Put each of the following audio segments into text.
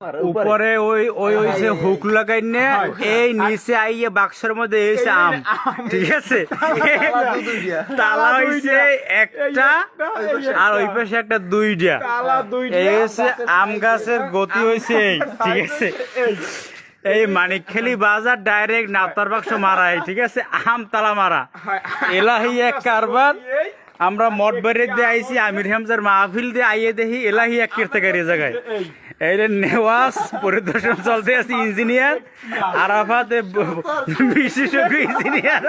উপরে ওই ওই ওই যে হুক লাগাই নে এই নিচে আইয়ে বাক্সের মধ্যে এসে আম, ঠিক আছে? তালা হইছে একটা আর ওই পাশে একটা দুইটা, এই হচ্ছে আম গাছের গতি হয়েছে, ঠিক আছে? এই মানিকখালী বাজার ডাইরেক্ট নাতার বাক্স মারাই, ঠিক আছে? আম তালা মারা এলাহি এক কারবার। আমরা মঠবাড়ি দিয়ে আইছি, আমির হামজার মাহফিল দিয়ে আইয়ে দেখি এলাহি এক কীর্তিকারী জায়গায় এই নেওয়াজ পরিদর্শন চলতে আছে। ইঞ্জিনিয়ার আরাফাত বিশেষজ্ঞ ইঞ্জিনিয়ার।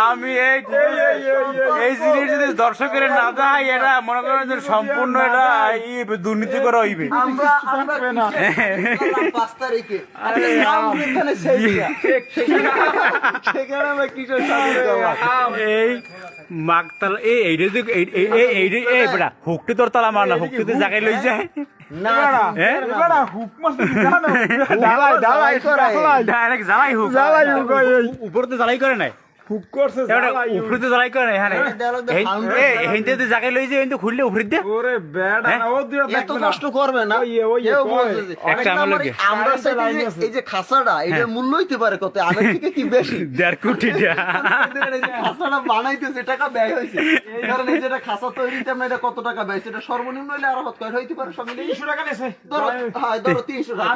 আমি এই জিনিস যদি দর্শকের না দেয় এটা মনে করেন যে সম্পূর্ণ এটা দুর্নীতি করা হইবে। এই মাগতাল এই বেটা হুকটি তোর তালা মার না, হুকটিতে জায়গায় লই যায় ডাইরেক্ট জ্বালাই হুক, উপরতে জ্বালাই করে নাই উপরে জ্বালাই করে নাই। জায়গায় লই যায় খুললে উপরে দিয়ে এত কষ্ট করবে না। এই যে খাসাটা এটা মূল্য হইতে পারে কত, আগের থেকে কি বেশি 1.5 কোটি খাসাটা বানাইতেছে টাকা ব্যয় হয়েছে। এই কারণে যেটা খাসা তৈরিতে আমরা এটা কত টাকা ব্যয়, সেটা সর্বনিম্ন হইলে আরো কত হইতে পারে? সব মিলে 300 টাকা নেছে। ধরো 300 টাকা।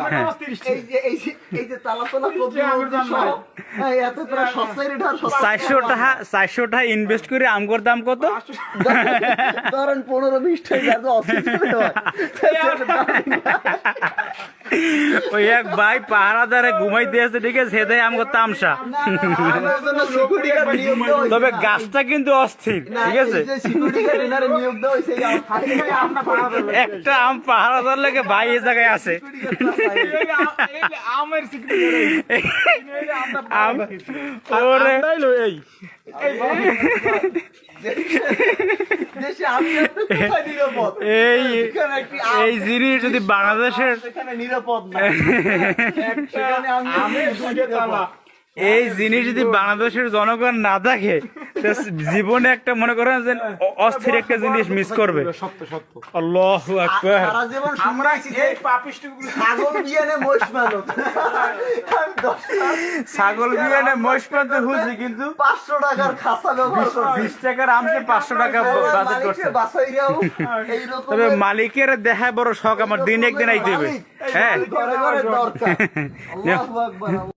এই যে তালা তোলা কবি এত প্রায় সস্তায় রেট আর 400 টাকা ইনভেস্ট করে আমগর দাম কত? ধরেন 15-20 টাকা ওই এক ভাই পাহারাদারে ঘুমাইতে আছে, ঠিক আছে? সেটাই আমগর তামসা। তবে গাছটা কিন্তু অস্থির, ঠিক আছে? একটা আম পাহারাদার লাগে ভাই এই জায়গায় আছে। এই জিনিস যদি বাংলাদেশের এই জিনিস যদি বাংলাদেশের জনগণ না দেখে জীবনে একটা মনে করেন যে অস্থির একটা জিনিস মিস করবে। আল্লাহু আকবার। ছাগল বিয়ানে মহিষ পালতে হুজি, কিন্তু 500 টাকার খাসা ব্যবহার 20 টাকার আমকে 500 টাকা বাজেট করছে। তবে মালিকের দেখা বড় শখ আমার, দিন একদিন আইতে হবে। হ্যাঁ, দরকার। আল্লাহু আকবার।